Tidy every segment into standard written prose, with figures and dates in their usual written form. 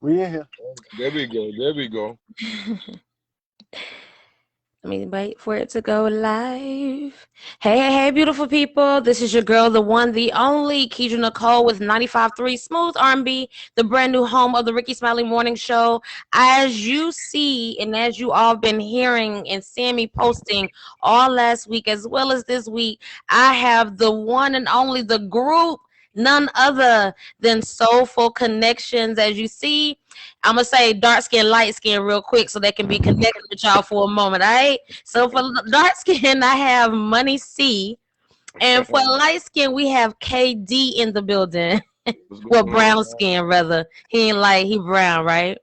We in here. There we go. There we go. Let me wait for it to go live. Hey, beautiful people. This is your girl, the one, the only, Kedra Nicole with 95.3 Smooth R&B, the brand new home of the Ricky Smiley Morning Show. As you see, and as you all been hearing and seeing me posting all last week as well as this week, I have the one and only, the group, none other than Soulful Connections. As you see, I'm gonna say dark skin, light skin real quick so they can be connected with y'all for a moment. All right. So for dark skin, I have Money C, and for light skin, we have KD in the building. Well, brown skin rather. He ain't light, he brown, right?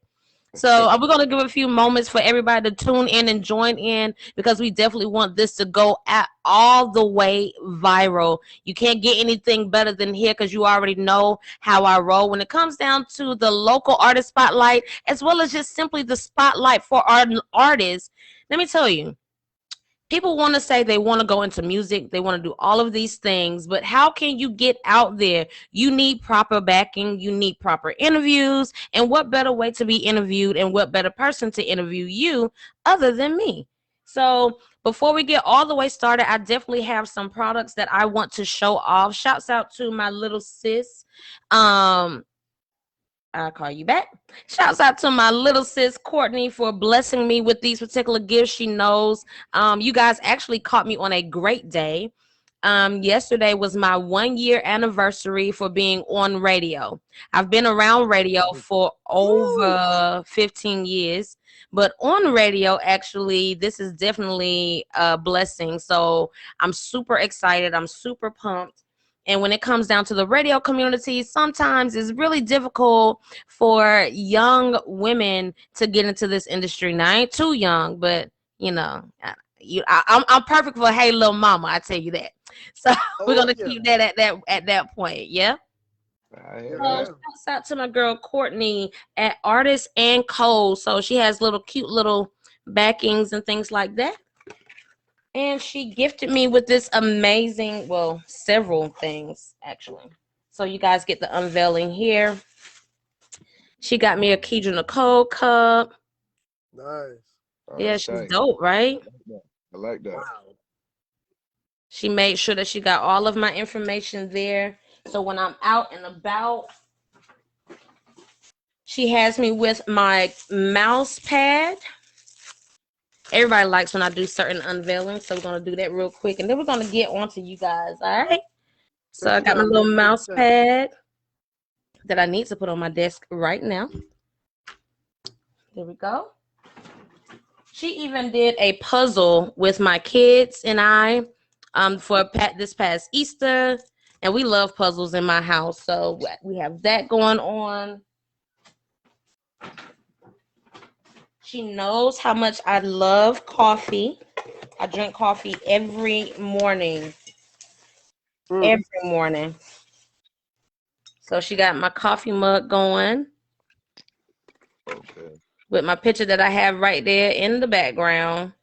So we're going to give a few moments for everybody to tune in and join in because we definitely want this to go all the way viral. You can't get anything better than here because you already know how I roll when it comes down to the local artist spotlight as well as just simply the spotlight for our artists. Let me tell you. People want to say they want to go into music. They want to do all of these things. But how can you get out there? You need proper backing. You need proper interviews. And what better way to be interviewed and what better person to interview you other than me? So before we get all the way started, I definitely have some products that I want to show off. Shouts out to my little sis. I'll call you back. Shouts out to my little sis Courtney for blessing me with these particular gifts. She knows you guys actually caught me on a great day. Yesterday was my 1-year anniversary for being on radio. I've been around radio for over 15 years, but on radio, actually, this is definitely a blessing. So I'm super excited. I'm super pumped. And when it comes down to the radio community, sometimes it's really difficult for young women to get into this industry. Now, I ain't too young, but, you know, I'm perfect for Hey Lil Mama, I tell you that. So we're going to keep that at that point, yeah? Shouts out to my girl Courtney at Artist and Co. So she has cute little backings and things like that. And she gifted me with this amazing, well, several things, actually. So you guys get the unveiling here. She got me a Kedra Nicole cup. Nice. Yeah, she's dope, right? I like that. Wow. She made sure that she got all of my information there. So when I'm out and about, she has me with my mouse pad. Everybody likes when I do certain unveilings, so we're going to do that real quick. And then we're going to get on to you guys, all right? So I got my little mouse pad that I need to put on my desk right now. There we go. She even did a puzzle with my kids and I for this past Easter. And we love puzzles in my house, so we have that going on. She knows how much I love coffee. I drink coffee every morning. Every morning. So she got my coffee mug going. Okay. With my picture that I have right there in the background.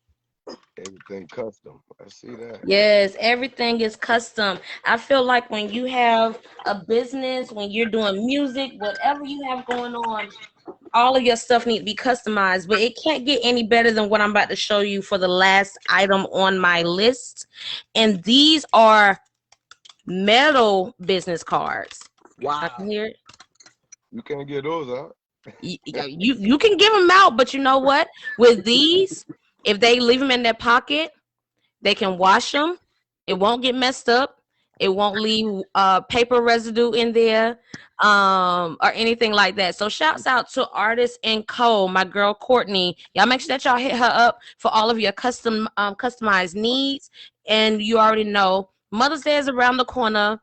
Everything custom. I see that. Yes, everything is custom. I feel like when you have a business, when you're doing music, whatever you have going on, all of your stuff need to be customized, but it can't get any better than what I'm about to show you for the last item on my list. And these are metal business cards. Wow. I can hear it. You can't get those out. You can give them out, but you know what? With these, if they leave them in their pocket, they can wash them. It won't get messed up. It won't leave paper residue in there or anything like that. So shouts out to Artist and Co, my girl Courtney. Y'all make sure that y'all hit her up for all of your customized needs. And you already know Mother's Day is around the corner.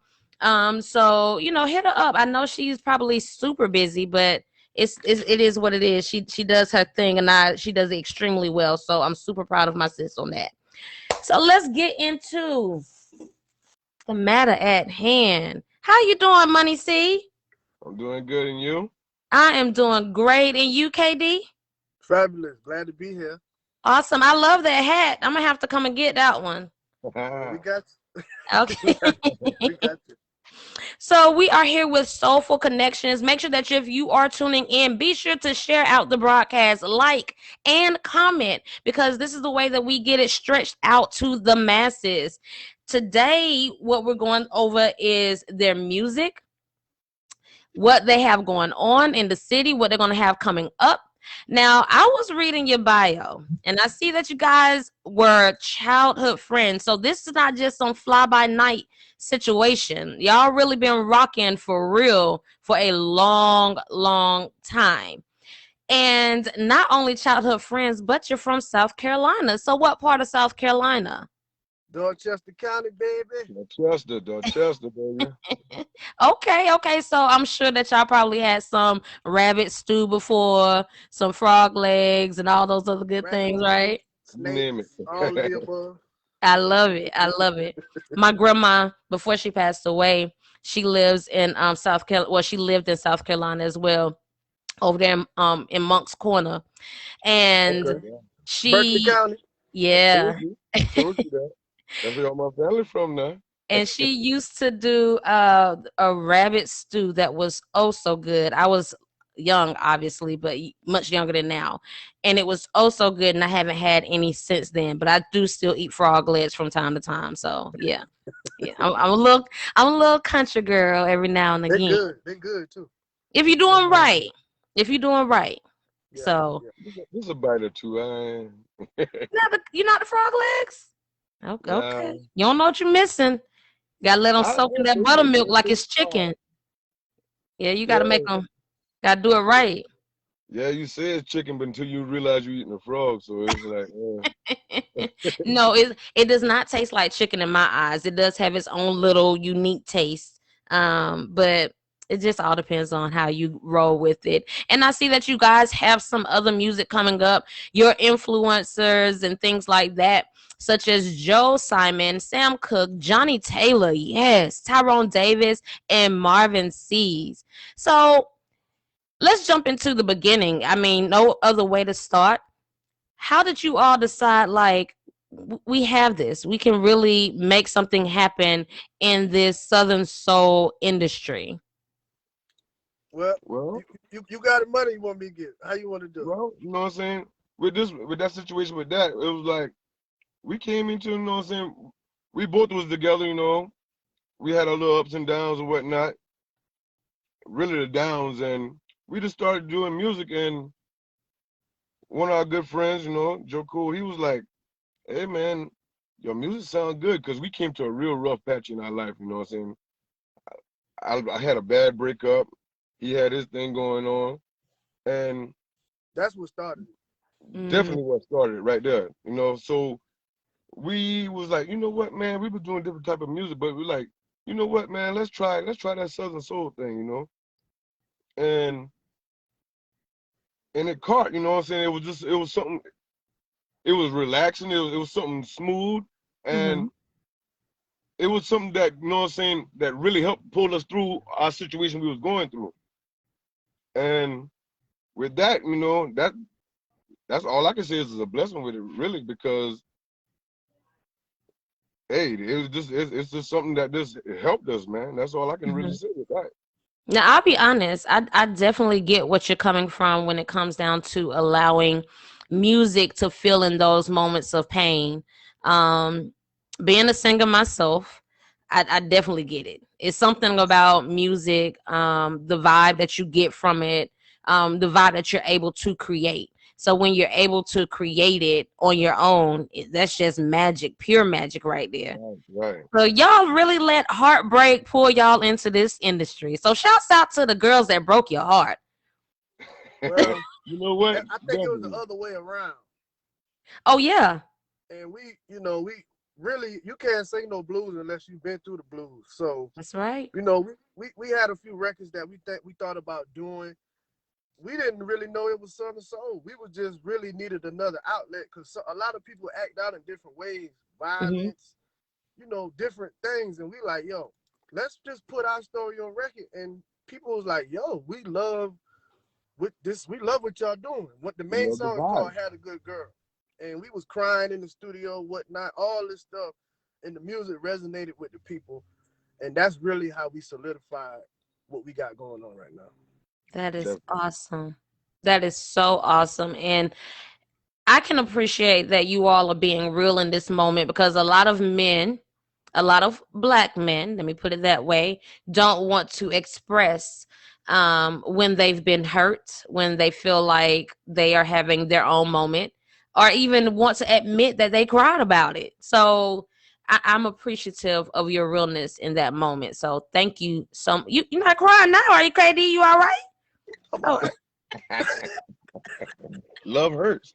So you know, hit her up. I know she's probably super busy, but it is what it is. She does her thing, and she does it extremely well. So I'm super proud of my sis on that. So let's get into the matter at hand. How you doing, Money C? I'm doing good, and you? I am doing great. And you, KD? Fabulous. Glad to be here. Awesome. I love that hat. I'm gonna have to come and get that one. We got you. Okay. We got you. So we are here with Soulful Connections. Make sure that if you are tuning in, be sure to share out the broadcast, like, and comment, because this is the way that we get it stretched out to the masses. Today, what we're going over is their music, what they have going on in the city, what they're going to have coming up. Now, I was reading your bio and I see that you guys were childhood friends. So this is not just some fly by night situation. Y'all really been rocking for real for a long, long time. And not only childhood friends, but you're from South Carolina. So what part of South Carolina? Dorchester County, baby. Dorchester, baby. Okay. So I'm sure that y'all probably had some rabbit stew before, some frog legs, and all those other good things, right? You name it. Snakes, all of the above. I love it. I love it. My grandma, before she passed away, she lives in South Carolina. Well, she lived in South Carolina as well, over there in Monk's Corner, and Okay. Berkeley she, County. I yeah, told you that. That's where all my family from now. and she used to do a rabbit stew that was oh so good. I was young, obviously, but much younger than now, and it was oh so good. And I haven't had any since then, but I do still eat frog legs from time to time. So yeah, yeah, I'm a little country girl every now and They're again. good. They're good too. If you're doing right, if you're doing right. Yeah. So This a bite or two. you're not the frog legs. Okay, Nah, okay. You don't know what you're missing. Gotta let them I soak in get that it. buttermilk like it's chicken. Yeah, you gotta make them. Gotta do it right. Yeah, you say it's chicken, but until you realize you're eating a frog, so it's like, No, it does not taste like chicken in my eyes. It does have its own little unique taste. But it just all depends on how you roll with it. And I see that you guys have some other music coming up, your influencers and things like that, such as Joe Simon, Sam Cooke, Johnny Taylor, yes, Tyrone Davis, and Marvin Seas. So let's jump into the beginning. I mean, no other way to start. How did you all decide, like, we have this, we can really make something happen in this Southern soul industry? Well, well, you got the money you want me to get. How you want to do it? you know what I'm saying? With that situation with that, it was like we came into, you know what I'm saying? We both was together, you know. We had our little ups and downs and whatnot. Really the downs, and we just started doing music. And one of our good friends, you know, Joe Cool, he was like, "Hey man, your music sounds good," because we came to a real rough patch in our life. You know what I'm saying? I had a bad breakup. He had his thing going on, and That's what started it. definitely what started it right there. You know, so we was like, you know what, man, we were doing different type of music, but we like, you know what, man, let's try that Southern Soul thing, you know, and it caught. You know what I'm saying? It was something. It was relaxing. It was something smooth, Mm-hmm. and it was something that, you know what I'm saying, that really helped pull us through our situation we was going through. And with that, you know, that's all I can say is a blessing with it, really, because hey, it was just it's just something that just helped us, man. That's all I can really say with that. Now, I'll be honest, I definitely get what you're coming from when it comes down to allowing music to fill in those moments of pain. Um, Being a singer myself, I definitely get it. It's something about music, the vibe that you get from it, the vibe that you're able to create. So when you're able to create it on your own, that's just magic, pure magic right there. Right. So y'all really let heartbreak pull y'all into this industry. So shouts out to the girls that broke your heart. Well, You know what? I think it was the other way around. Oh yeah. And we really, you can't sing no blues unless you've been through the blues. So, That's right. we had a few records that we thought about doing. We didn't really know it was Southern Soul. We was just really needed another outlet because a lot of people act out in different ways, Mm-hmm. violence, different things. And we like, yo, let's just put our story on record. And people was like, yo, we love what y'all doing. What the We main love the song is vibe. called Had a Good Girl. And we was crying in the studio, whatnot, all this stuff. And the music resonated with the people. And that's really how we solidified what we got going on right now. That is Definitely. awesome. That is so awesome. And I can appreciate that you all are being real in this moment because a lot of men, a lot of black men, let me put it that way, don't want to express when they've been hurt, when they feel like they are having their own moment, or even want to admit that they cried about it. So I'm appreciative of your realness in that moment. So thank you. You're not crying now, are you, KD? You all right? Come Oh, on. Love hurts.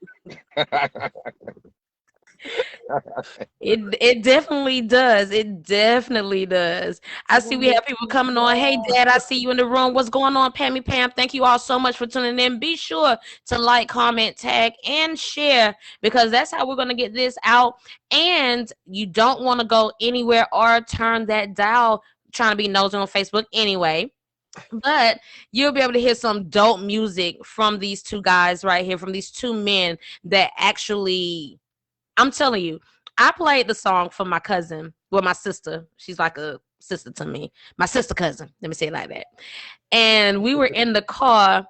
it definitely does. It definitely does. I see we have people coming on. Hey, Dad, I see you in the room. What's going on, Pammy Pam? Thank you all so much for tuning in. Be sure to like, comment, tag, and share because that's how we're going to get this out. And you don't want to go anywhere or turn that dial trying to be nosy on Facebook anyway. But you'll be able to hear some dope music from these two guys right here, from these two men that actually, I'm telling you, I played the song for my cousin, well, my sister. She's like a sister to me. My sister cousin. Let me say it like that. And we were in the car,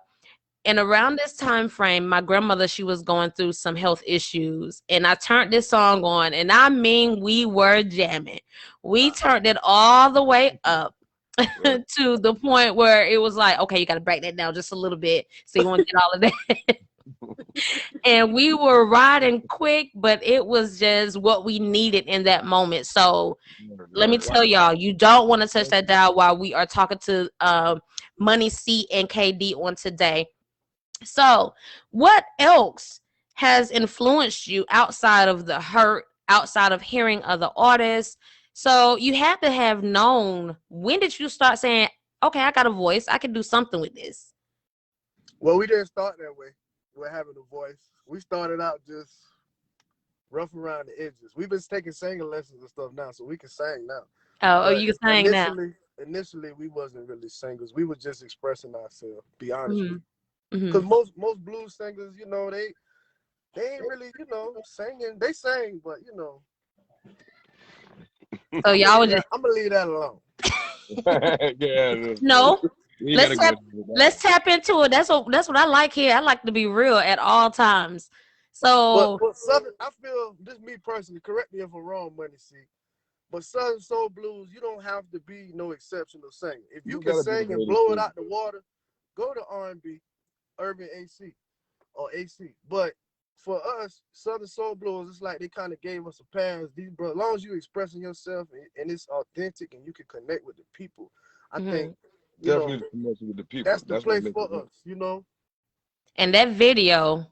and around this time frame, my grandmother, she was going through some health issues. And I turned this song on, and I mean, we were jamming. We turned it all the way up Right. to the point where it was like, okay, you got to break that down just a little bit so you won't get all of that. And we were riding quick, but it was just what we needed in that moment. So let me Right. tell y'all, you don't want to touch that dial while we are talking to Money C and KD on today. So what else has influenced you outside of the hurt, outside of hearing other artists? So you have to have known, when did you start saying, okay, I got a voice, I can do something with this? Well, we didn't start that way. We're having a voice. We started out just rough around the edges. We've been taking singing lessons and stuff now, so we can sing now. Oh, But you can sing now. initially, we wasn't really singers. We were just expressing ourselves. Be honest with Hmm. you, Hmm. because most blues singers, they ain't really singing. They sing, but So y'all was just I'm gonna leave that alone. Yeah. no. We Let's gotta go tap. with that. Let's tap into it. That's what I like here. I like to be real at all times. But So, but Southern, I feel this me personally. Correct me if I'm wrong, Money C. But Southern Soul Blues, you don't have to be no exceptional singer. If you You can gotta be the sing and greatest blow it singer. out the water, go to R&B, Urban AC or AC. But for us, Southern Soul Blues, it's like they kind of gave us a pass. These bro, as long as you expressing yourself and it's authentic and you can connect with the people, I think mhm. Definitely the connection with the people. that's the That's what place makes for it work. us. And that video,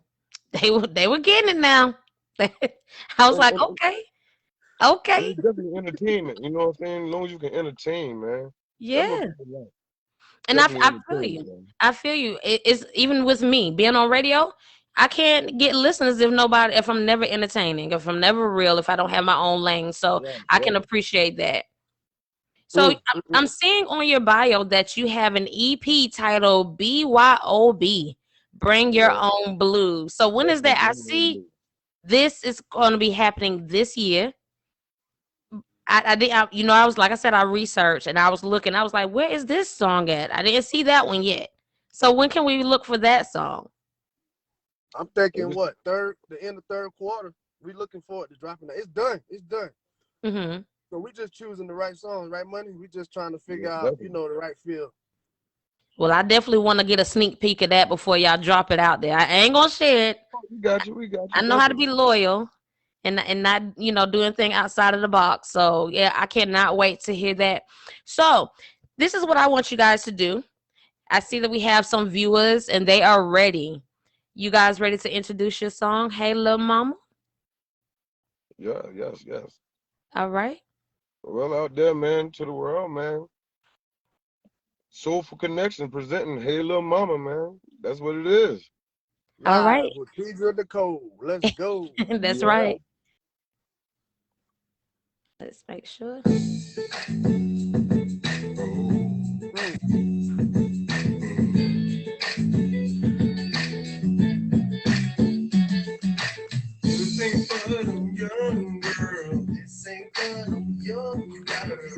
they were getting it now. I was And, like, and, okay, and okay, it's definitely entertainment. You know what I'm saying? As long as you can entertain, man. That's what yeah. people like. And Definitely I feel entertainment, you. man. I feel you. It's even with me being on radio. I can't get listeners if I'm never entertaining, if I'm never real, if I don't have my own lane. So Right, I can right. appreciate that. So Mm, mm, mm. I'm seeing on your bio that you have an EP titled BYOB, Bring Your Yeah. Own Blues. So when That's is what that? I we see do. this is going to be happening this year. I did, I was like I said, I researched and I was looking. I was like, where is this song at? I didn't see that one yet. So when can we look for that song? I'm thinking It's the end of third quarter. We looking forward to dropping that. It's done. It's done. Hmm. So we just choosing the right songs, right, Money? We just trying to figure out, definitely. the right feel. Well, I definitely want to get a sneak peek of that before y'all drop it out there. I ain't gonna share it. We got you. We got you. I know how to be Definitely. loyal and not do anything outside of the box. So yeah, I cannot wait to hear that. So this is what I want you guys to do. I see that we have some viewers and they are ready. You guys ready to introduce your song? Hey, Lil Mama. Yeah, yes, yes. All right. Well, out there, man, to the world, man. Soulful Connections presenting Hey Lil Mama, man. That's what it is. All Live right. with Kedra Nicole. Let's go. That's Yeah. right. Let's make sure. Mm. This ain't for them young girls. This ain't for them young girls. Gotta be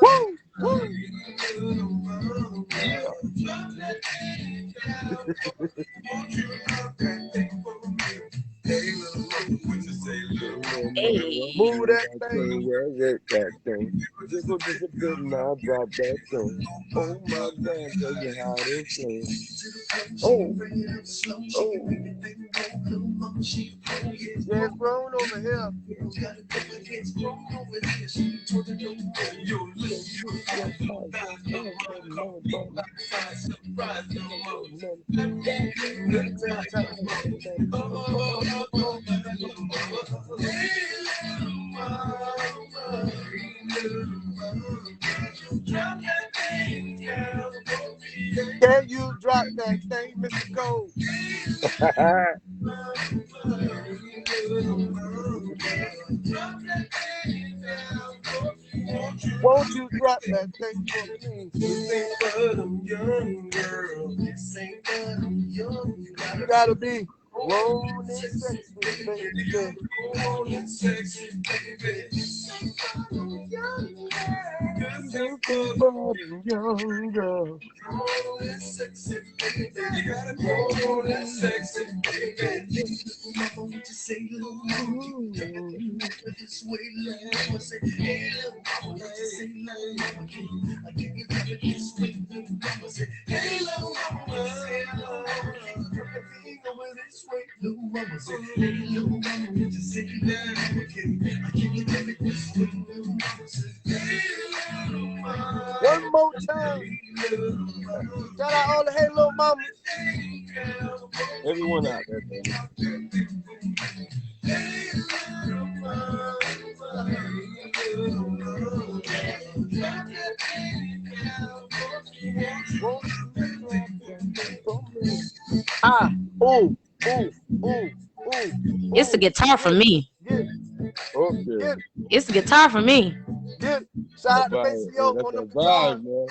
Woo, woo. Hey. Move that thing. Work that thing. Jiggle just a bit now, drop that thing. Oh my God, tell you how this thing. Oh, oh, Yeah, it's grown over here. Man, tap Can you drop that thing, Mr. Cole? Won't you drop that thing for me? This ain't for them young girls. This ain't for them young. You gotta be grown and sexy, baby. Grown and sexy, baby. This ain't for them young girls. This ain't for them young girls. Grown and sexy, baby. You gotta be grown and sexy, baby. Mama, won't you say little mama? This way, little mama. Say, hey, little mama, won't you say little mama? I give you this way, little mama. Say, hey, little mama, say, little mama. Everything over this way, little mama. Say, hey, little mama, won't you say little mama? I give you this way, little mama. Say, hey, little mama. One more time. Shout out all the hey, little mama. everyone out there, baby. Ah, ooh, ooh, ooh, ooh. It's the guitar for me. Get it, Okay. get it, It's the guitar for me. get it. Shout out to Vibe. Maceo That's on the that guitar. vibe, man.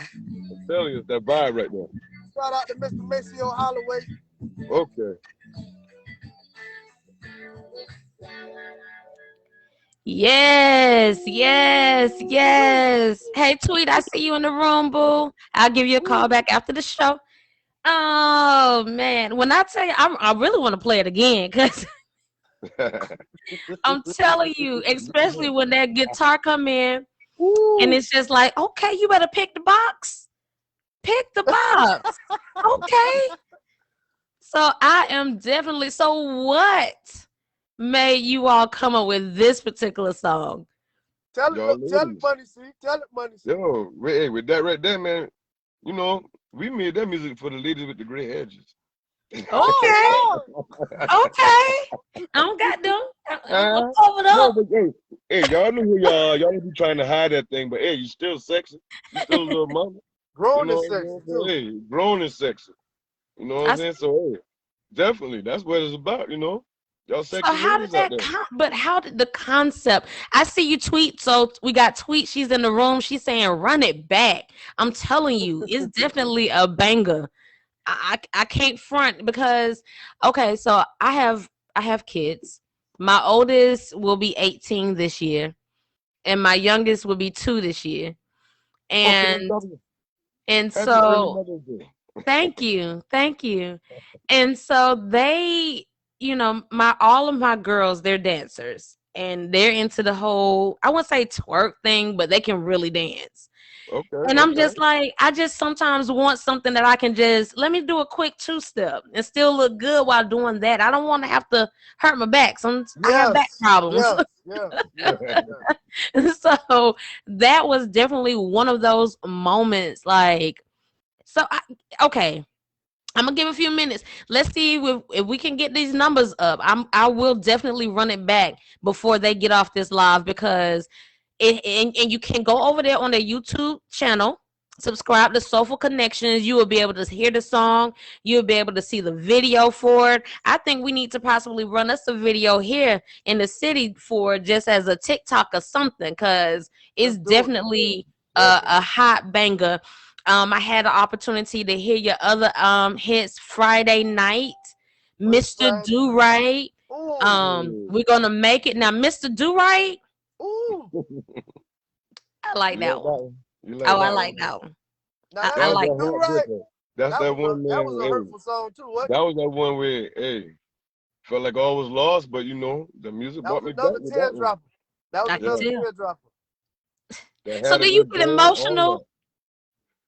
I'm telling you, it's that vibe right there. Shout out to Mr. Maceo Holloway. Okay. Yes, yes, yes. Hey, Tweet, I see you in the room, boo. I'll give you a call back after the show. Oh man, when I tell you, I really want to play it again because I'm telling you, especially when that guitar come in and it's just like, okay, you better pick the box. Pick the box. Okay. So I am definitely. So what made you all come up with this particular song? Tell Y'all it, tell it, ladies. Money C. Tell it, Money C. Yo, hey, with that right there, man, you know, we made that music for the ladies with the gray edges. Okay. Oh, Okay. I don't got them. I'm covered No, up. but hey, y'all know who y'all be trying to hide that thing, but hey, you still sexy. You still a little mama. You grown know and what I'm sexy saying? too. So, hey, grown and sexy. You know what I'm I, saying? So hey, definitely, that's what it's about, you know. Y'all so sexy how did ladies out that there. but how did the concept? I see you tweet. So we got Tweet. She's in the room. She's saying, "Run it back." I'm telling you, it's definitely a banger. I can't front because okay, so I have kids. My oldest will be 18 this year, and my youngest will be 2 this year. Okay, And W. and Happy early so Mother's Day. thank you. Thank you. And so they, my all of my girls, they're dancers and they're into the whole, I wouldn't say twerk thing, but they can really dance. Okay, And I'm okay. just like, I just sometimes want something that I can just let me do a quick 2-step and still look good while doing that. I don't want to have to hurt my back. I have back Yes, problems. yes, yes, yes, yes. So that was definitely one of those moments like So okay. I'm gonna give a few minutes. Let's see if we can get these numbers up. I will definitely run it back before they get off this live because and you can go over there on their YouTube channel, subscribe to Soulful Connections. You will be able to hear the song. You'll be able to see the video for it. I think we need to possibly run us a video here in the city for just as a TikTok or something, because it's Let's do it. definitely a Definitely. hot banger. I had the opportunity to hear your other hits Friday night, First Mr. Friday. Do Right. Ooh. We're gonna make it now, Mr. Do Right. Ooh. I like You like that that one. one? You like Oh, I that like one? that one. Now I, that I That was like. a Mr. Do hot Right. difference. That's That that was one that man. was a Hey, hurtful song too, wasn't that it? was that one where, hey, felt like all was lost, but the music That brought was me back another with that one. teardropper. That was I can Yeah, another tell. teardropper. that So had do a you good get band, all emotional, that.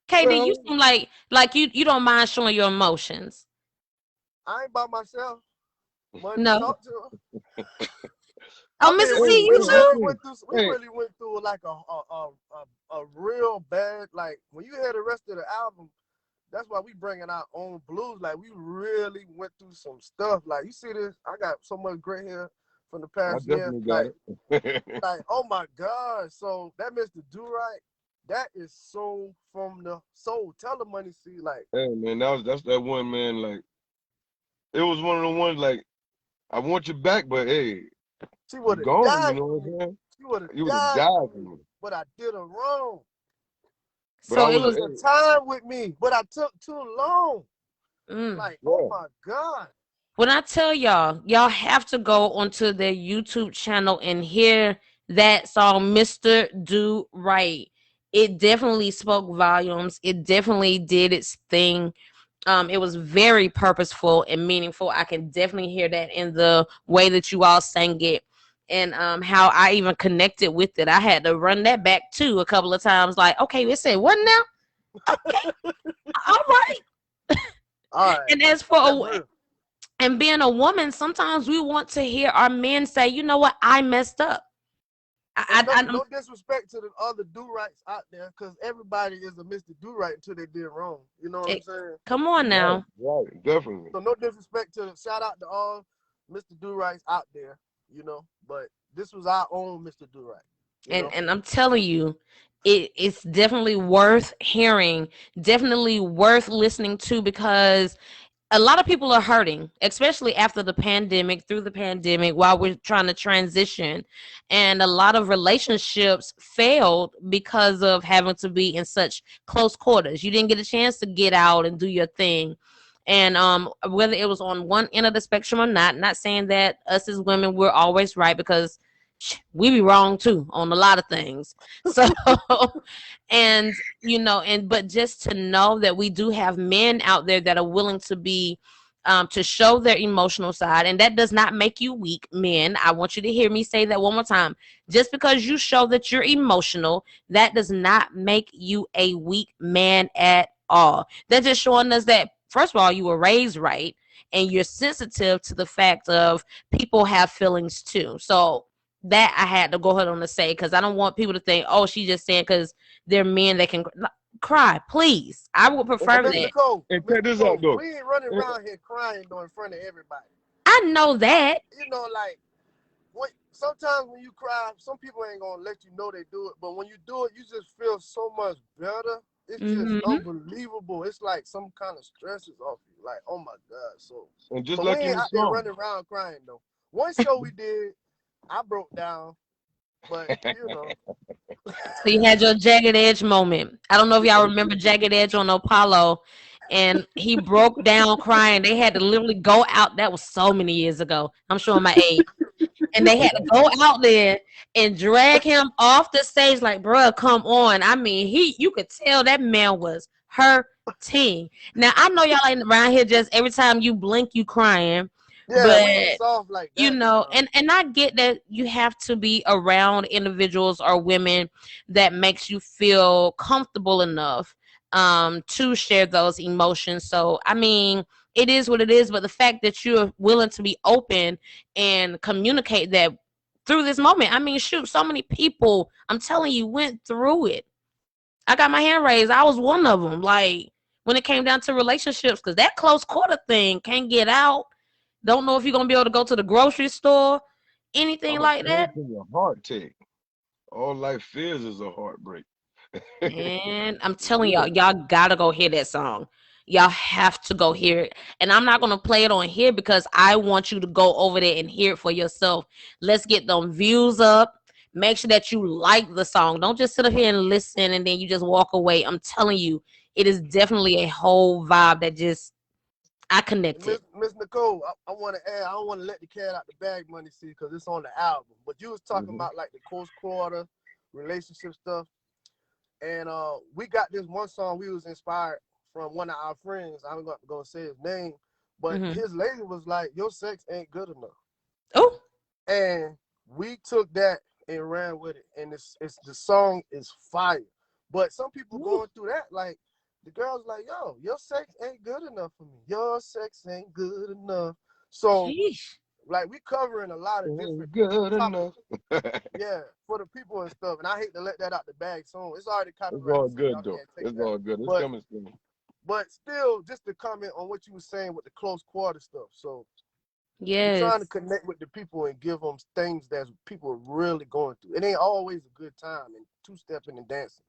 KD? You Well, seem like you don't mind showing your emotions. I ain't by myself. Money to No. talk to. Oh, I mean, Mrs. we C, hey, you we hey, too? really listen, went through we hey, really went through like a real bad, like when you hear the rest of the album. That's why we bringing our own blues. Like we really went through some stuff. Like you see this, I got so much gray hair from the I past year. definitely got it. Like oh my God. So that Mr. Do Right, that is so from the soul. Tell the money, see, like Hey man, that's that one man. Like it was one of the ones. Like I want you back, but hey, she you would have gone. You died know for what me. I'm saying? She would have You would have died for died for me. me. But I did her wrong. But I So She it was, took was. the hey, time with me, but I took too long. Mm. Like, oh yeah, my God. When I tell y'all have to go onto their YouTube channel and hear that song, Mr. Do Right. It definitely spoke volumes. It definitely did its thing. It was very purposeful and meaningful. I can definitely hear that in the way that you all sang it, and how I even connected with it. I had to run that back too a couple of times. Like, okay, it said what now? Okay, all right. All right. And as for That's real. and being a woman, sometimes we want to hear our men say, you know what, I messed up. And no, I'm no disrespect to the other do rights out there, because everybody is a Mr. Do Right until they did wrong. You know what I'm it, saying? come on right, now. right, definitely. So no disrespect to shout out to all Mr. Do Rights out there, but this was our own Mr. Do Right, you know. And I'm telling you, it's definitely worth hearing, definitely worth listening to, because a lot of people are hurting, especially after the pandemic, through the pandemic, while we're trying to transition. And a lot of relationships failed because of having to be in such close quarters. You didn't get a chance to get out and do your thing. And whether it was on one end of the spectrum or not saying that us as women we're always right, because we be wrong too on a lot of things. So and and but just to know that we do have men out there that are willing to be to show their emotional side, and that does not make you weak. Men, I want you to hear me say that one more time. Just because you show that you're emotional, that does not make you a weak man at all. That's just showing us that, first of all, you were raised right, and you're sensitive to the fact of people have feelings too. So that I had to go ahead on to say, because I don't want people to think, oh, she's just saying because they're men they can cry. Please, I would And, And prefer Miss and, that. Nicole, and Miss check this out Nicole, though. we ain't running And, around here crying though in front of everybody. I know that. Like sometimes when you cry, some people ain't gonna let you know they do it, but when you do it, you just feel so much better. It's just Mm-hmm. unbelievable. It's like some kind of stress is off you. Like, oh my God. So, and just but we like in ain't the out there song. running around crying though. One show we did, I broke down, but So you had your jagged edge moment. I don't know if y'all remember Jagged Edge on Apollo, and he broke down crying. They had to literally go out. That was so many years ago. I'm showing my age. And they had to go out there and drag him off the stage like, bruh, come on. I mean, you could tell that man was hurting. Now I know y'all ain't around here just every time you blink you crying, yeah, but we ain't soft like that. and I get that you have to be around individuals or women that makes you feel comfortable enough to share those emotions. So I mean, it is what it is, but the fact that you're willing to be open and communicate that through this moment, I mean, shoot, so many people, I'm telling you, went through it. I got my hand raised. I was one of them. Like, when it came down to relationships, because that close quarter thing can't get out. Don't know if you're gonna be able to go to the grocery store, anything I'm a like that. person with a heart take. All life is a heartbreak. And I'm telling y'all, Real. y'all gotta go hear that song. Y'all have to go hear it. And I'm not gonna play it on here because I want you to go over there and hear it for yourself. Let's get them views up. Make sure that you like the song. Don't just sit up here and listen and then you just walk away. I'm telling you, it is definitely a whole vibe that just I And connected. Miss Nicole, I want to add, I don't want to let the cat out the bag, money, see, because it's on the album. But you was talking Hmm. about like the close quarter relationship stuff, and we got this one song we was inspired from one of our friends. I'm not gonna say his name, but Mm-hmm. his lady was like, "Your sex ain't good enough," Oh, and we took that and ran with it. And it's the song is fire. But some people going through that like. The girl's like, yo, your sex ain't good enough for me. Your sex ain't good enough. So sheesh. like we covering a lot of different Ain't good topics, enough. yeah, for the people and stuff. And I hate to let that out the bag soon. It's already It's copyrighted, all so y'all good though. can't take It's that. all good. It's But coming soon. still, just to comment on what you were saying with the close quarter stuff. So we trying to Yes. connect with the people and give them things that people are really going through. It ain't always a good time and two-stepping and dancing,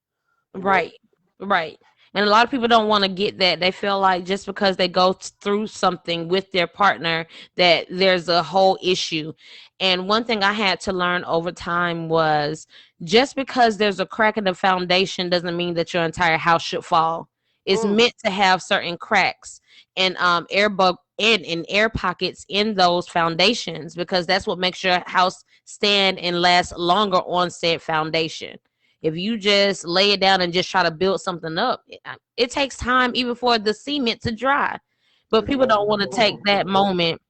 you know. Right. Right. And a lot of people don't want to get that. They feel like just because they go through something with their partner that there's a whole issue. And one thing I had to learn over time was just because there's a crack in the foundation doesn't mean that your entire house should fall. It's Mm, meant to have certain cracks and air bug and air pockets in those foundations because that's what makes your house stand and last longer on said foundation. If you just lay it down and just try to build something up, it takes time even for the cement to dry. But people don't Exactly. want to take that moment,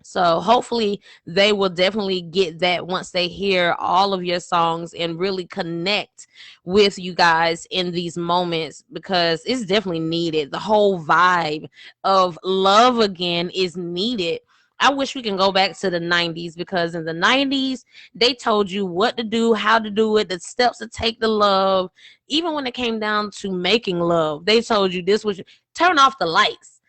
so hopefully they will definitely get that once they hear all of your songs and really connect with you guys in these moments because it's definitely needed. The whole vibe of love again is needed. I wish we can go back to the 90s because in the 90s they told you what to do, how to do it, the steps to take the love. Even when it came down to making love, they told you this was turn off the lights.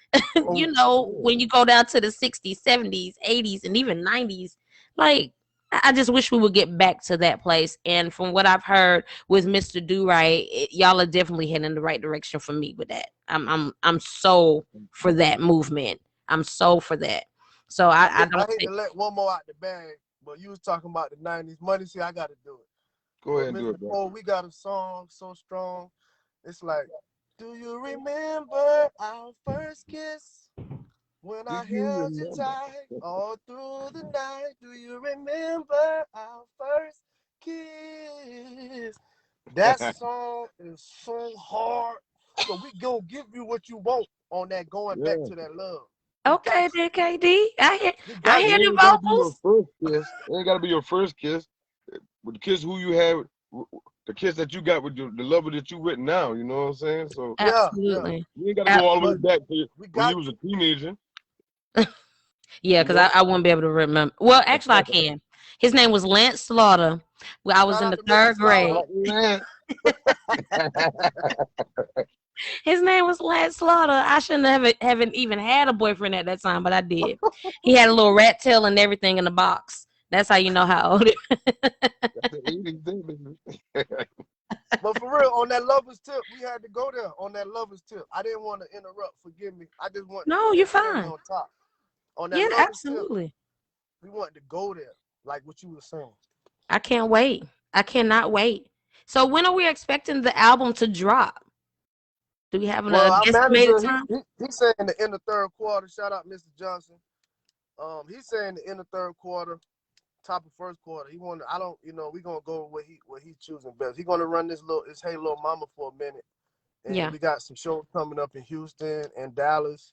mm, You know, Yeah. when you go down to the 60s, 70s, 80s, and even 90s, like I just wish we would get back to that place. And from what I've heard with Mr. Do Right, y'all are definitely heading in the right direction for me with that. I'm so for that movement. I'm so for that. So I I don't hate to think let one more out the bag, but you was talking about the '90s. Money, see, I got to do it. Go But ahead and Miss do it, bro. Nicole, we got a song so strong. It's like, do you remember our first kiss when Do I you held you remember? tight all through the night? Do you remember our first kiss? That song is so hard. So we gonna give you what you want on that going back Yeah. to that love. We got okay, then KD. we I got It hear to. the ain't gotta be your vocals. first kiss. It ain't gotta be your first kiss. But the kiss who you had, the kiss that you got with the lover that you with now. You know what I'm saying? So Yeah, yeah. Absolutely. you ain't gotta go all the way But Absolutely. back to we when got you was to. a teenager. Yeah, You because know. I wouldn't be able to remember. Well, actually, I can. His name was Lance Slaughter. Well, I was Shout in out the to Mr. third Slaughter. grade. Oh man. His name was Lance Slaughter. I shouldn't haven't even had a boyfriend at that time, but I did. He had a little rat tail and everything in the box. That's how you know how old it. That's the 80s thing, baby. But for real, on that lovers tip, we had to go there on that lovers tip. I didn't want to interrupt. Forgive me. I just wanted to No, put you're that cherry fine. on top. On that Yeah, lovers tip, absolutely. we wanted to go there, like what you were saying. I can't wait. I cannot wait. So when are we expecting the album to drop? Do we have an Well, our estimated manager, time? he's saying the end of third quarter. Shout out, Mr. Johnson. He's saying the end of third quarter, top of first quarter. He wanted. I don't. We gonna go with what he choosing best. He gonna run this Hey Lil Mama for a minute, and Yeah, we got some shows coming up in Houston and Dallas.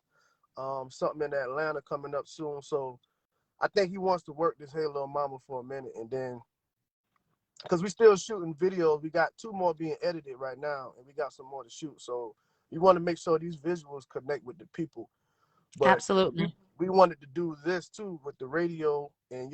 Something in Atlanta coming up soon. So I think he wants to work this Hey Lil Mama for a minute, and then because we still shooting videos, we got 2 more being edited right now, and we got some more to shoot. So we want to make sure these visuals connect with the people. But we absolutely. we wanted to do this too with the radio, and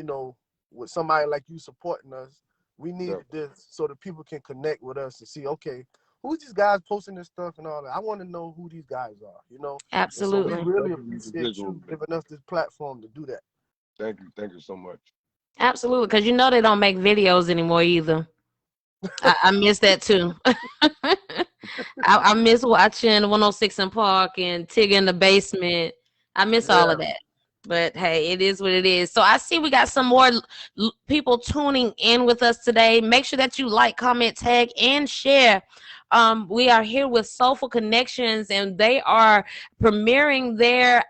with somebody like you supporting us. We Yeah. needed this so the people can connect with us and see, okay, who's these guys posting this stuff and all that? I want to know who these guys are, you know? And so we Absolutely. really appreciate you giving us this platform to do that. Thank you so much. Absolutely. Because you know they don't make videos anymore either. I miss that too. I miss watching 106 in Park and Tig in the Basement. I miss all Yeah. of that. But hey, it is what it is. So I see we got some more people tuning in with us today. Make sure that you like, comment, tag, and share. We are here with Soulful Connections, and they are premiering their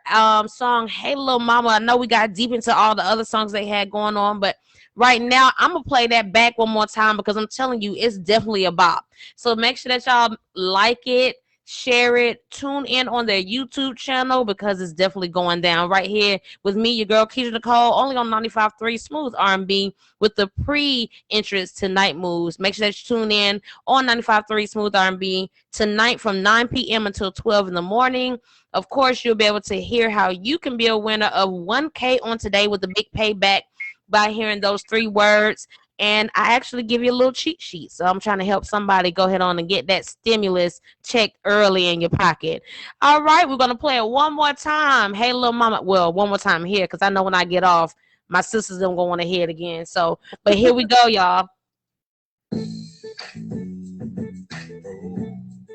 song "Hey Lil Mama." I know we got deep into all the other songs they had going on, but right now I'm gonna play that back one more time because I'm telling you, it's definitely a bop. So make sure that y'all like it, share it, tune in on their YouTube channel because it's definitely going down right here with me, your girl Kedra Nicole, only on 95.3 Smooth R&B with the pre-entrance to Night Moves. Make sure that you tune in on 95.3 Smooth R&B tonight from 9 p.m. until 12 in the morning. Of course, you'll be able to hear how you can be a winner of 1K on today with the big payback by hearing those 3 words. And I actually give you a little cheat sheet. So I'm trying to help somebody go ahead on and get that stimulus check early in your pocket. All right, we're going to play it one more time. Hey, Lil Mama. Well, one more time here because I know when I get off, my sisters don't going to want to hear it again. So, but here we go, y'all.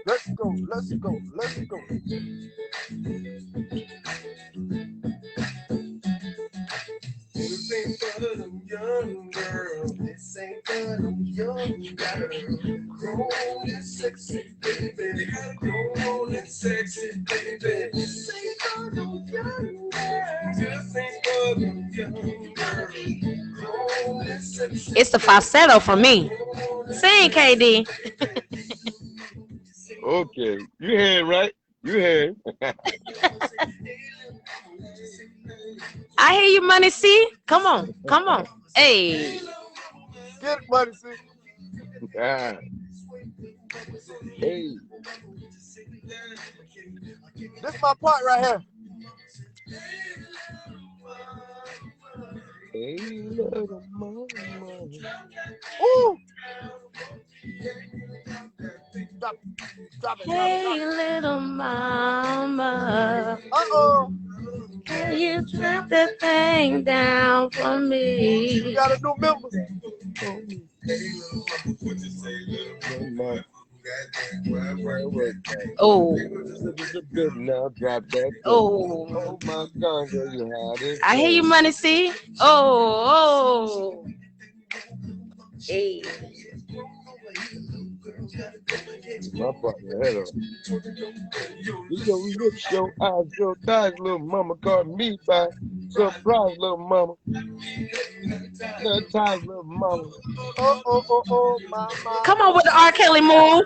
Let's go. Let's go. Let's go. This ain't for them young girls. This ain't for them young girls. Grown and sexy, baby. Grown and sexy, baby. This ain't for them young girls. This ain't for them young girls. Grown and sexy. It's the falsetto for me. Sing, KD. Okay, you heard right? You heard. I hear you, Money C. Come on. Come on. Hey. Get it, Money C. Ah. Hey. This is my part right here. Hey, little mama. Ooh. Drop it. Hey, little mama. Uh-oh. Can you drop that thing down for me? You got a new member. Oh. Now drop that. Oh. Oh my God, girl, you had it. I hear you, Money C. Oh. Hey. My partner, hello. Your lips, your eyes, your thighs, little mama caught me by surprise, little mama. No ties, little mama. Oh, mama. Come on with the R. Kelly move.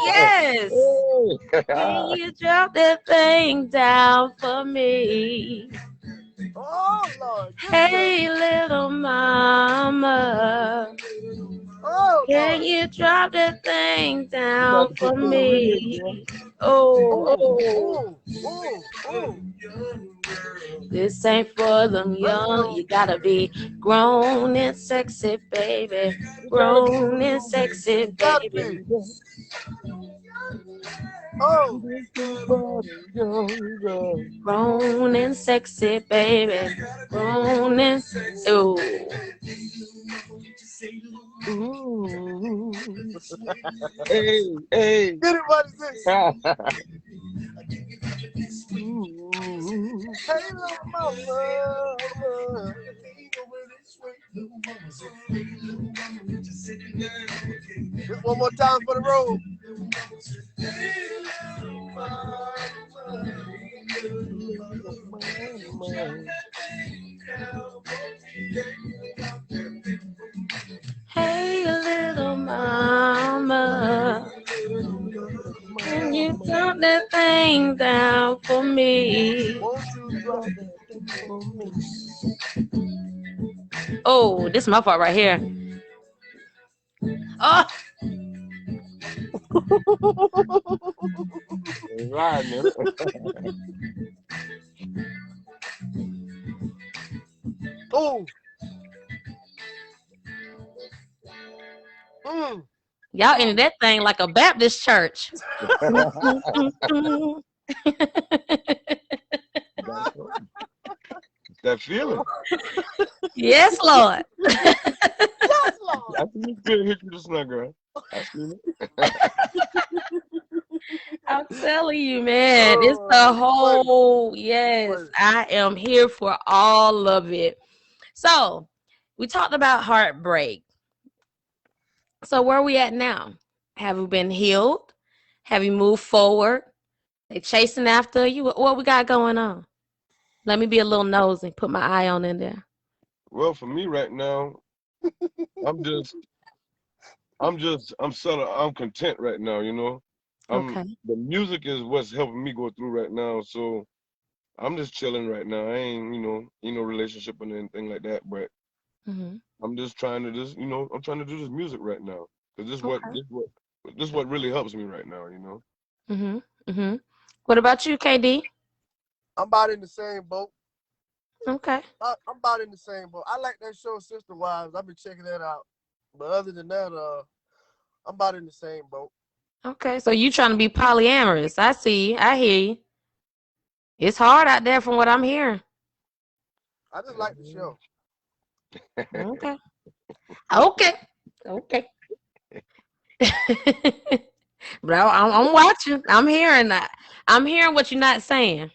Yes. Hey. Can you drop that thing down for me? Oh, Lord. Hey, little mama. Oh, Can Lord. you drop that thing You down about to for put some remix, me? boy. Oh. Oh. This ain't for them Let's young. go. You gotta be grown and sexy, baby. You gotta be Grown and sexy, Gotta baby. be. Oh. This is for the young girl. Grown and sexy, baby. Grown and ooh. Ooh. Hey. Get it, Money C. Ooh. Hey, little mama. Just one more time for the road. Hey, little mama. Can you drop that thing down for me? Won't you drop Oh, this is my part right here. Oh, Right, man. Oh. Y'all ended that thing like a Baptist church. That's that feeling. Yes, Lord. Yes, Lord. I see you feel hit you just now, girl. I see it. I'm telling you, man, it's the It's funny. whole, It's yes, funny. I am here for all of it. So we talked about heartbreak. So where are we at now? Have we been healed? Have you moved forward? They chasing after you? What we got going on? Let me be a little nosy. Put my eye on in there. Well, for me right now, I'm just, I'm settled. I'm content right now. You know, Okay. the music is what's helping me go through right now. So I'm just chilling right now. I ain't, ain't no relationship or anything like that. But Mm-hmm. I'm just trying to I'm trying to do this music right now because Okay. this what really helps me right now. You know. Mm-hmm. Mm-hmm. What about you, KD? I'm about in the same boat. Okay. I'm about in the same boat. I like that show, Sister Wives. I've been checking that out. But other than that, I'm about in the same boat. Okay. So you trying to be polyamorous? I see. I hear you. It's hard out there from what I'm hearing. I just like the show. Okay. Okay. Okay. Bro, I'm watching. I'm hearing that. I'm hearing what you're not saying.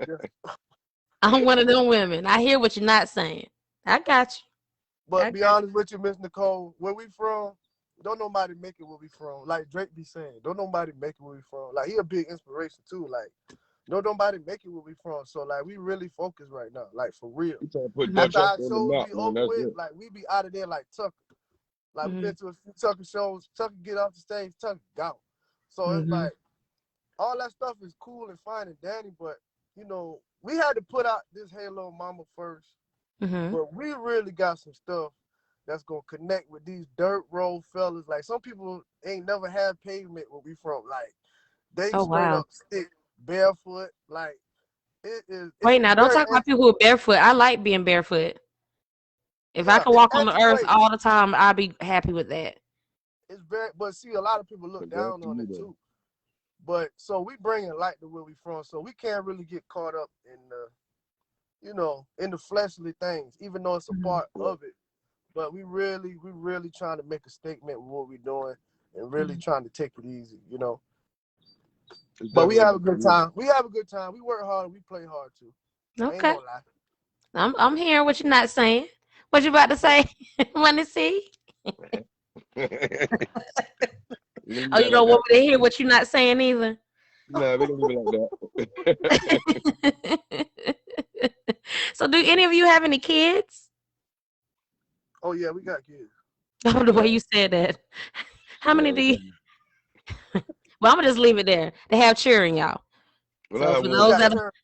Yes. I'm one of them women. I hear what you're not saying. I got you. But I be got honest with you, Miss Nicole, where we from, don't nobody make it where we from. Like Drake be saying, don't nobody make it where we from. Like he a big inspiration too. Like no nobody make it where we from. So like we really focus right now, like for real. You trying to put you. Dutch After up our on the shows map, be man. over That's with, it. like we be out of there like Tucker. Like we Mm-hmm. been to a few Tucker shows. Tucker get off the stage, Tucker gone. So it's Mm-hmm. like all that stuff is cool and fine and dandy, but we had to put out this Hey Lil Mama first. Mm-hmm. But we really got some stuff that's gonna connect with these dirt road fellas. Like some people ain't never had pavement where we from. Like they Oh straight wow. up stick barefoot. Like it's Wait now, don't very talk about people who are barefoot. I like being barefoot. If I yeah, could it's walk on the earth anti-waste. all the time, I'd be happy with that. It's very but see a lot of people look Congrats down to on you it though. too. But so we bringing light to where we from. So we can't really get caught up in the fleshly things, even though it's a Mm-hmm. part of it. But we really trying to make a statement with what we're doing and really Mm-hmm. trying to take it easy. It's But we definitely have a about the good music. time. We have a good time. We work hard and we play hard too. I ain't Okay. gonna lie. I'm hearing what you're not saying. What you about to say? Want to see? We don't leave Oh, you that like don't want that. me to hear what you're not saying either. Nah, we don't leave it like that. So, do any of you have any kids? Oh yeah, we got kids. Oh, the way Yeah, you said that. How yeah, many do we you? got you. Well, I'm gonna just leave it there. They have cheering, y'all. Well, I So have for We one those got too. that church.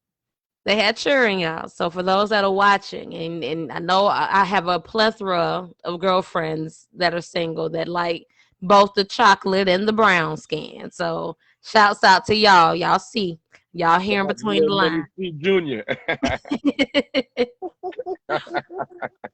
they had cheering, y'all. So for those that are watching, and I know I have a plethora of girlfriends that are single that like both the chocolate and the brown skin. So shouts out to y'all. Y'all see, y'all Shout hearing out to between little the Money lines. C Junior.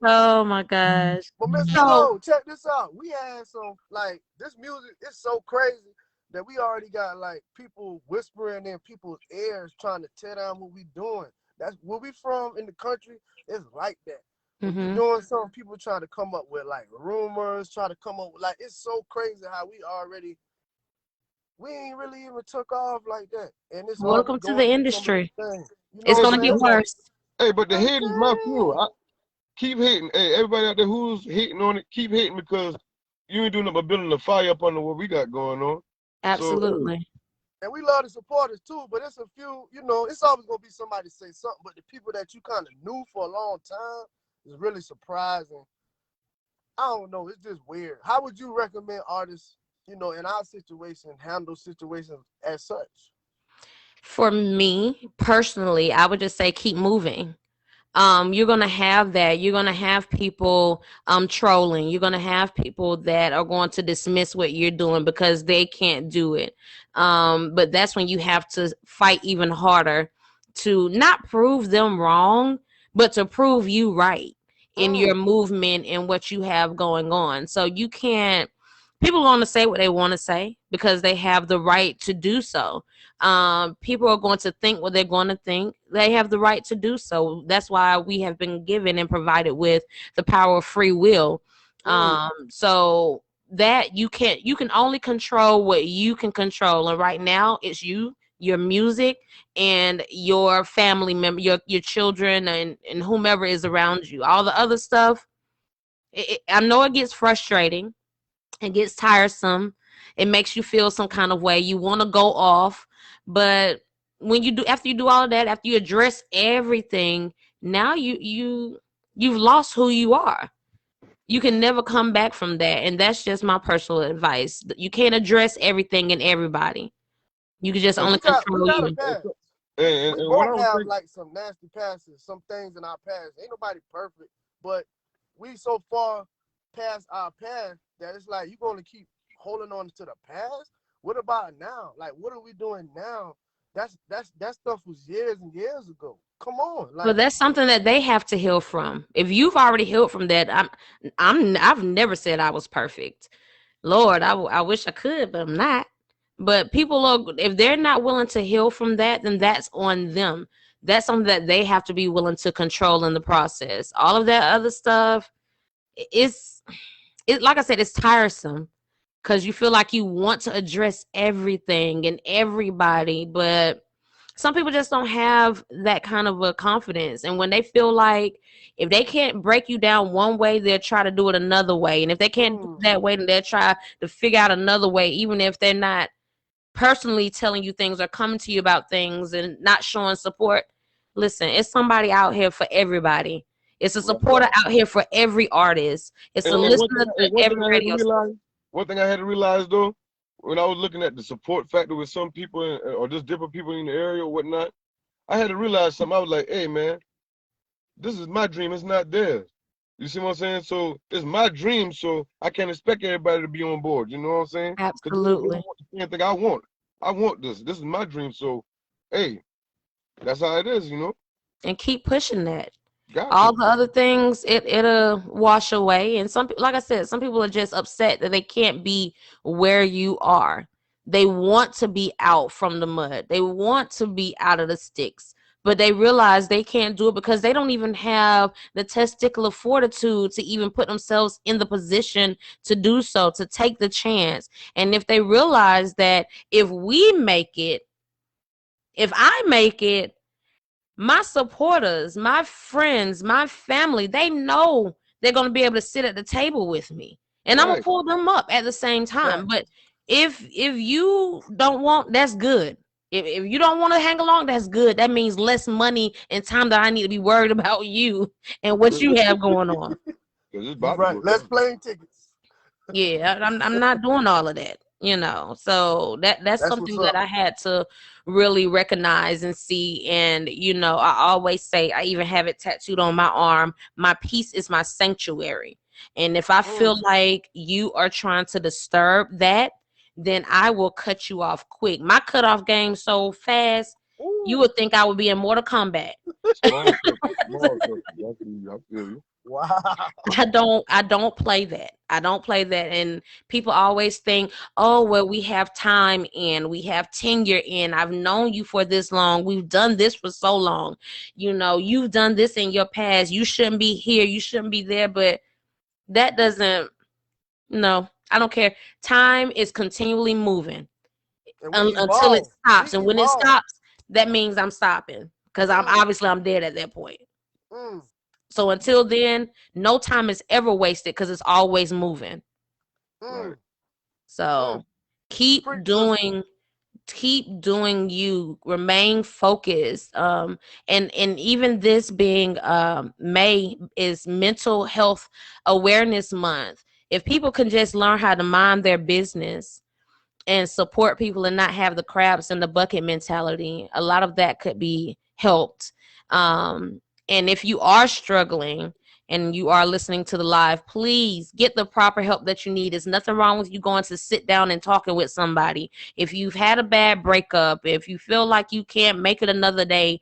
Oh my gosh. But Miss So Nicole, check this out. We had some like this music is so crazy that we already got like people whispering in people's ears trying to tear down what we doing. That's where we from in the country. It's like that. When you mhm. doing something, people trying to come up with like rumors, try to come up with like it's so crazy how we ain't really even took off like that. And it's all we Welcome to the going through some of these industry. things. You know It's Hey, what gonna I'm but get saying? hey, Like, worse. hey, but the I'm hate is my fuel. saying. Keep hating. Hey, everybody out there who's hating on it, keep hating because you ain't doing nothing but building a fire up under what we got going on. So, hey, Absolutely. And we love the supporters too, but it's a few, it's always gonna be somebody say something. But the people that you kind of knew for a long time is really surprising. I don't know, it's just weird. How would you recommend artists, in our situation, handle situations as such? For me personally, I would just say keep moving. You're gonna have that. You're gonna have people trolling. You're gonna have people that are going to dismiss what you're doing because they can't do it. But that's when you have to fight even harder to not prove them wrong, but to prove you right in your Mm. movement and what you have going on. So you can't people are going to say what they want to say because they have the right to do so. People are going to think what they're going to think. They have the right to do so. That's why we have been given and provided with the power of free will. So that you can only control what you can control. And right now it's you, your music, and your family member, your children, and whomever is around you. All the other stuff, I know it gets frustrating. It gets tiresome. It makes you feel some kind of way. You want to go off, but when you do, after you do all of that, after you address everything, now you've lost who you are. You can never come back from that, and that's just my personal advice. You can't address everything and everybody. You can just And, only We control got a you. past. We and what I both was have thinking, like some nasty passes, some things in our past. Ain't nobody perfect, but we so far past our past that it's like you gonna keep holding on to the past. What about now? Like, what are we doing now? That stuff was years and years ago. Come on, But like, that's something that they have to heal from. If you've already healed from that, I've never said I was perfect. Lord, I wish I could, but I'm not. But people are, if they're not willing to heal from that, then that's on them. That's something that they have to be willing to control in the process. All of that other stuff, it's it like I said, it's tiresome because you feel like you want to address everything and everybody, but some people just don't have that kind of a confidence. And when they feel like if they can't break you down one way, they'll try to do it another way. And if they can't do it that way, then they'll try to figure out another way, even if they're not personally telling you things or coming to you about things and not showing support. Listen, it's somebody out here for everybody. It's a right. supporter out here for every artist. It's a And listener to one every thing I had to radio station. realize, one thing I had to realize though, when I was looking at the support factor with some people or just different people in the area or whatnot, I had to realize something. I was like, hey man, this is my dream, it's not theirs. You see what I'm saying? So it's my dream, so I can't expect everybody to be on board. You know what I'm saying? Because they don't Absolutely. want the same thing I want. I want this. This is my dream. So, hey, that's how it is. You know, And keep pushing that. got All to. the other things, it'll wash away. And some, like I said, some people are just upset that they can't be where you are. They want to be out from the mud. They want to be out of the sticks, but they realize they can't do it because they don't even have the testicular fortitude to even put themselves in the position to do so, to take the chance. And if they realize that if we make it, if I make it, my supporters, my friends, my family, they know they're going to be able to sit at the table with me. And I'm going to Right. pull them up at the same time. But if you don't want, that's good. If you don't want to hang along, that's good. That means less money and time that I need to be worried about you and what you have going on. Because it's you about to right. go Let's down. plane tickets. Yeah, I'm not doing all of that, you know. So that's That's what's something that up. I had to really recognize and see. And you know, I always say, I even have it tattooed on my arm, my peace is my sanctuary. And if I feel like you are trying to disturb that, then I will cut you off quick. My cutoff game so fast, you Ooh. would think I would be in Mortal Kombat. Small circle. Small circle. I feel you. Wow. I don't play that. I don't play that. And people always think, oh, well, we have time in, we have tenure in. I've known you for this long. We've done this for so long. You know, you've done this in your past. You shouldn't be here. You shouldn't be there. But that doesn't, no, I don't care. Time is continually moving And we until it evolve. We stops. And when it evolve. stops, that means I'm stopping because I'm dead at that point. Mm, So until then, no time is ever wasted because it's always moving. Right. mm, mm. So keep Preach, sister. doing you, remain focused. And even this being May is mental health awareness month. If people can just learn how to mind their business and support people and not have the crabs in the bucket mentality, a lot of that could be helped. Um, and if you are struggling and you are listening to the live, please get the proper help that you need. There's nothing wrong with you going to sit down and talking with somebody. If you've had a bad breakup, if you feel like you can't make it another day,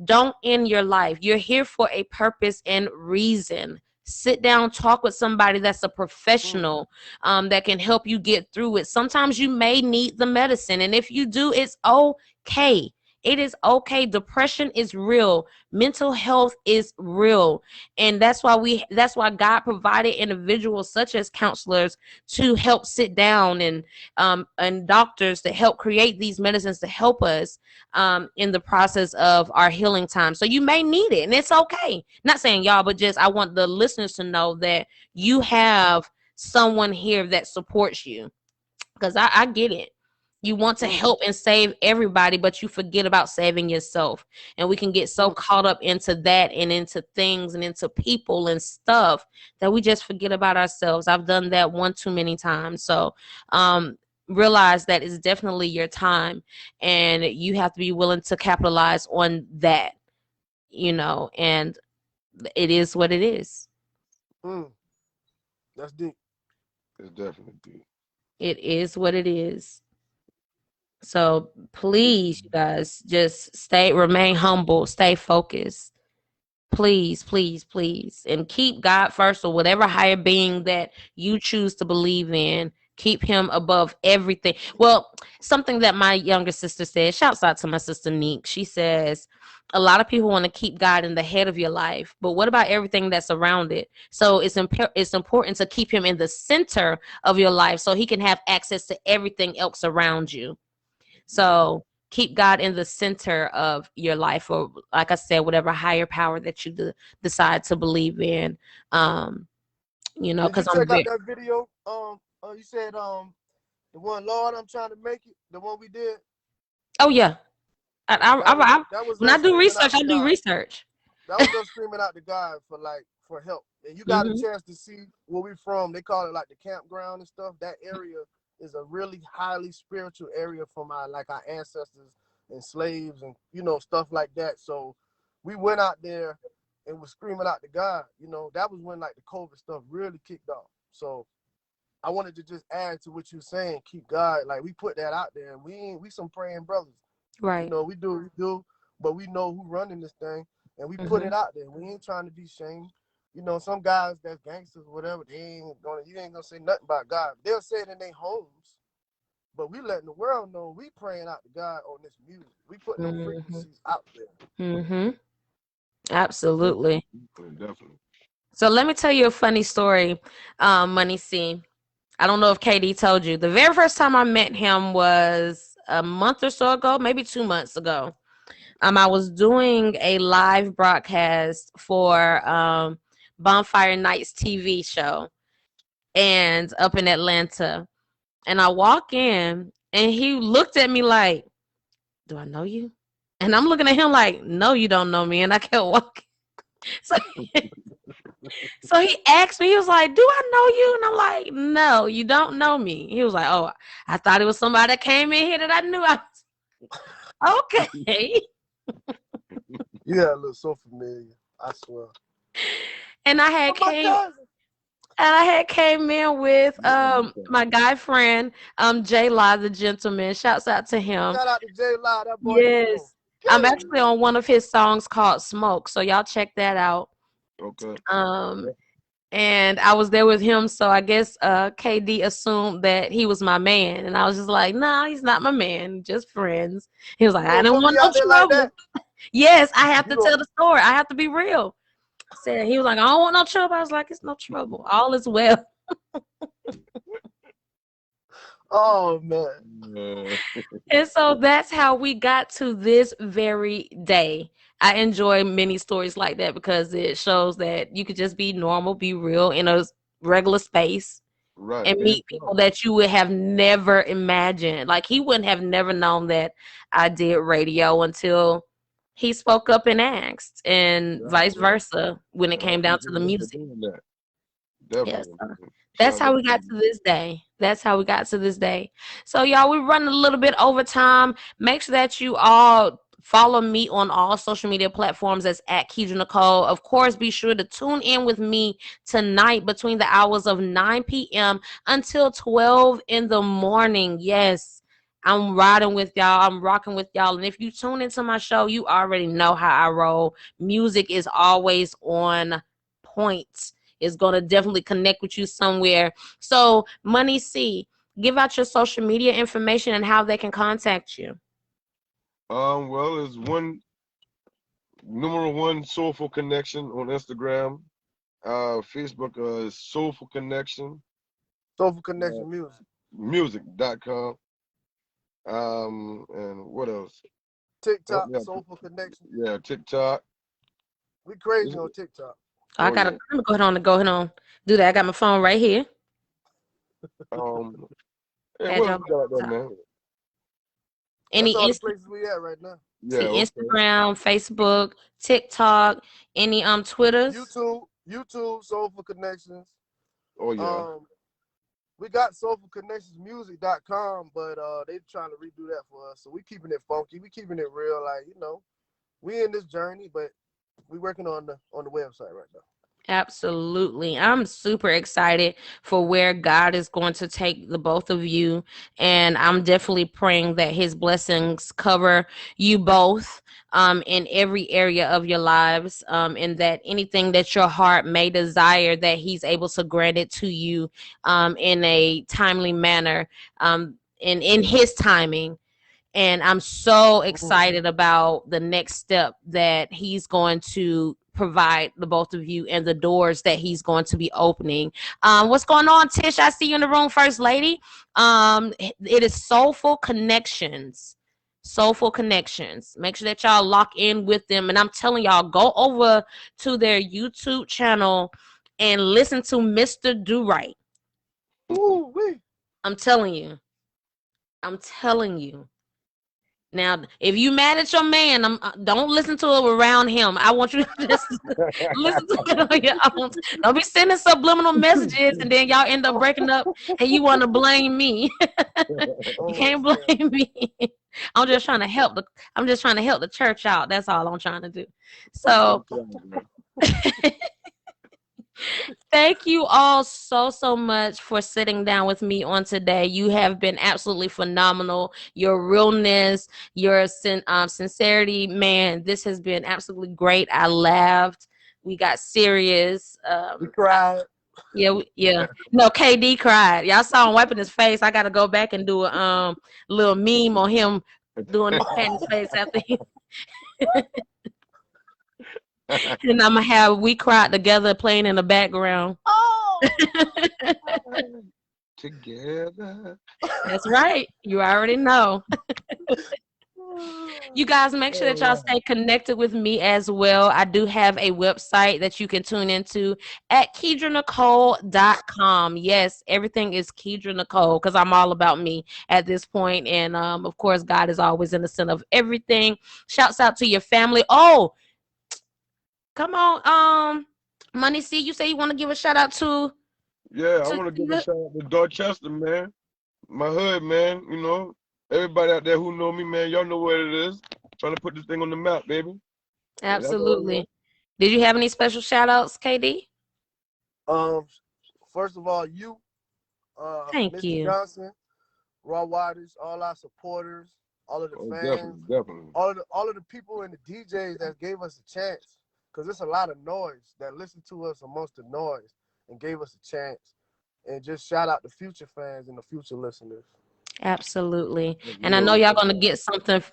don't end your life. You're here for a purpose and reason. Sit down, talk with somebody that's a Mm, professional, that can help you get through it. Sometimes you may need the medicine, and if you do, it's okay. It is okay. Depression is real. Mental health is real. And that's why God provided individuals such as counselors to help sit down, and doctors to help create these medicines to help us in the process of our healing time. So you may need it, and it's okay. Not saying y'all, but just I want the listeners to know that you have someone here that supports you, because I get it. You want to mm, help and save everybody, but you forget about saving yourself. And we can get so mm, caught up into that and into things and into people and stuff that we just forget about ourselves. I've done that one too many times. So realize that it's definitely your time, and you have to be willing to capitalize on that, and it is what it is. mm. That's deep. It's definitely deep. It is what it is. So please, you guys, just remain humble, stay focused. Please, please, please. And keep God first, or whatever higher being that you choose to believe in. Keep him above everything. Well, something that my younger sister said, shouts out to my sister Neek. She says, a lot of people want to keep God in the head of your life, but what about everything that's around it? So it's important to keep him in the center of your life so he can have access to everything else around you. So keep God in the center of your life, or like I said, whatever higher power that you decide to believe in. Um, Did you because I'm check out very, that video? You said the one Lord, I'm trying to make it. The one we did. oh yeah. That was When us I do screaming research, out to I do God. research. That was us screaming out to God for help. And you got a Hmm. chance to see where we from. They call it like the campground and stuff. That area is a really highly spiritual area from our ancestors and slaves and stuff like that. So we went out there and was screaming out to God. That was when like the COVID stuff really kicked off. So I wanted to just add to what you're saying. Keep God, like we put that out there, and we some praying brothers. Right. We do, but we know who running this thing, and we put Hmm. it out there. We ain't trying to be shamed. Some guys that's gangsters, whatever, you ain't gonna say nothing about God. They'll say it in their homes, but we letting the world know we praying out to God on this music. We putting them Hmm. frequencies out there. Hmm. Absolutely. Definitely. So let me tell you a funny story, Money C. I don't know if KD told you. The very first time I met him was a month or so ago, maybe 2 months ago. I was doing a live broadcast for Bonfire Nights TV show, and up in Atlanta. And I walk in, and he looked at me like, "Do I know you?" And I'm looking at him like, "No, you don't know me." And I kept walking. So, so he asked me, he was like, "Do I know you?" And I'm like, "No, you don't know me." He was like, "Oh, I thought it was somebody that came in here that I knew." Okay. Yeah, it looks so familiar. I swear. And I Oh, had my came cousin. came in with Okay. my guy friend Jay Law, the gentleman. Shouts out to him. Shout out to Jay Loud. That boy can go. Yes. I'm Hey. actually on one of his songs called Smoke. So y'all check that out. Okay. Um and I was there with him, so I guess KD assumed that he was my man. And I was just like, nah, he's not my man, just friends. He was like, You I gonna don't put want me no out there like that? trouble. Yes, I have You to gonna tell the story. I have to be real. Said he was like, I don't want no trouble. I was like, it's no trouble. All is well. Oh man. Uh, And so that's how we got to this very day. I enjoy many stories like that because it shows that you could just be normal, be real in a regular space right. and Be meet yourself. people that you would have never imagined. Like he wouldn't have never known that I did radio until he spoke up and asked, and Right. vice Right. versa when it I came down to the appreciate him for music. doing that. Yes. Definitely. That's Shout how out we to got to this day. That's how we got to this day. So, y'all, we're running a little bit over time. Make sure that you all follow me on all social media platforms as at Kedra Nicole. Of course, be sure to tune in with me tonight between the hours of 9 p.m. until 12 in the morning. Yes, I'm riding with y'all. I'm rocking with y'all. And if you tune into my show, you already know how I roll. Music is always on point. is going to definitely connect with you somewhere. So, Money C, give out your social media information and how they can contact you. Well, it's #1 Soulful Connection on Instagram. Facebook is Soulful Connection. Soulful Uh, Connection Music. music.com. And what else? Help TikTok, me out. Soulful Connection. Yeah, TikTok. We crazy It's- on TikTok. I Oh gotta yeah. let me go ahead on do that. I got my phone right here. Um, hey, Add what your else we got out there, man? That's any all the inst- places we at right now. Yeah, see okay. Instagram, Facebook, TikTok, any Twitters. YouTube, Soulful Connections. Oh yeah. Um, we got soulfulconnectionsmusic.com, but they trying to redo that for us. So we keeping it funky. We keeping it real. Like, we in this journey, but we working on the website right now. Absolutely. I'm super excited for where God is going to take the both of you. And I'm definitely praying that his blessings cover you both in every area of your lives. And that anything that your heart may desire, that he's able to grant it to you in a timely manner, in his timing. And I'm so excited about the next step that he's going to provide the both of you and the doors that he's going to be opening. What's going on, Tish? I see you in the room, First Lady. It is Soulful Connections. Soulful Connections. Make sure that y'all lock in with them. And I'm telling y'all, go over to their YouTube channel and listen to Mr. Do Right. Ooh, wee. I'm telling you. I'm telling you. Now, if you mad at your man, don't listen to it around him. I want you to just listen to it on your own. Don't be sending subliminal messages and then y'all end up breaking up and you want to blame me. You Oh, can't snap. blame me. I'm just trying to help the church out. That's all I'm trying to do. So thank you all so much for sitting down with me on today. You have been absolutely phenomenal. Your realness, your sincerity, man, this has been absolutely great. I laughed. We got serious. We cried. Yeah. No, KD cried. Y'all saw him wiping his face. I got to go back and do a little meme on him doing patting his face after he. And I'm gonna have We Cried Together playing in the background. Oh, Together. That's right. You already know. You guys make sure that y'all stay connected with me as well. I do have a website that you can tune into at KedraNicole.com. Yes, everything is Kedra Nicole because I'm all about me at this point. And of course, God is always in the center of everything. Shouts out to your family. Oh, come on. Money C, you say you want to give a shout out to Yeah, I want to give a shout out to Dorchester, man. My hood, man. Everybody out there who know me, man, y'all know what it is. Trying to put this thing on the map, baby. Yeah, that's all, man. Absolutely. Did you have any special shout outs, KD? First of all, Thank Mr. you. Johnson, Raw Waters, all our supporters, all of the Oh, fans, definitely. all of the people and the DJs that gave us a chance. Because there's a lot of noise that listened to us amongst the noise and gave us a chance. And just shout out the future fans and the future listeners. Absolutely. You And I know know what y'all I'm gonna saying? get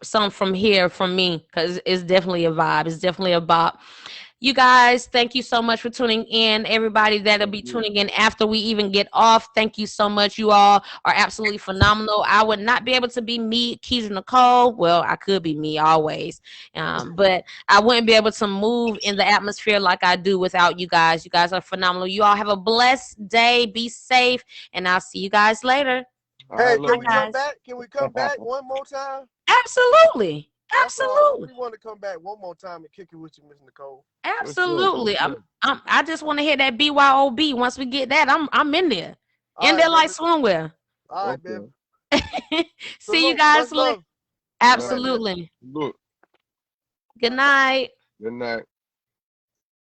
some from here from me because it's definitely a vibe. It's definitely a bop. You guys, thank you so much for tuning in. Everybody that'll Thank be you. tuning in after we even get off, thank you so much. You all are absolutely phenomenal. I would not be able to be me, Kedra Nicole. Well, I could be me always, but I wouldn't be able to move in the atmosphere like I do without you guys. You guys are phenomenal. You all have a blessed day. Be safe, and I'll see you guys later. Hey, Love can we you. come Guys. back? Can we come back one more time? Absolutely. That's all. I Absolutely. really want to come back one more time and kick it with you, Miss Nicole. Absolutely. For sure. I just want to hear that BYOB. Once we get that, I'm in there. All In right, there like baby. swimwear. All right, Okay. baby. See you Salute. guys Much later. love. All right. Absolutely. Look. Good night. Good night.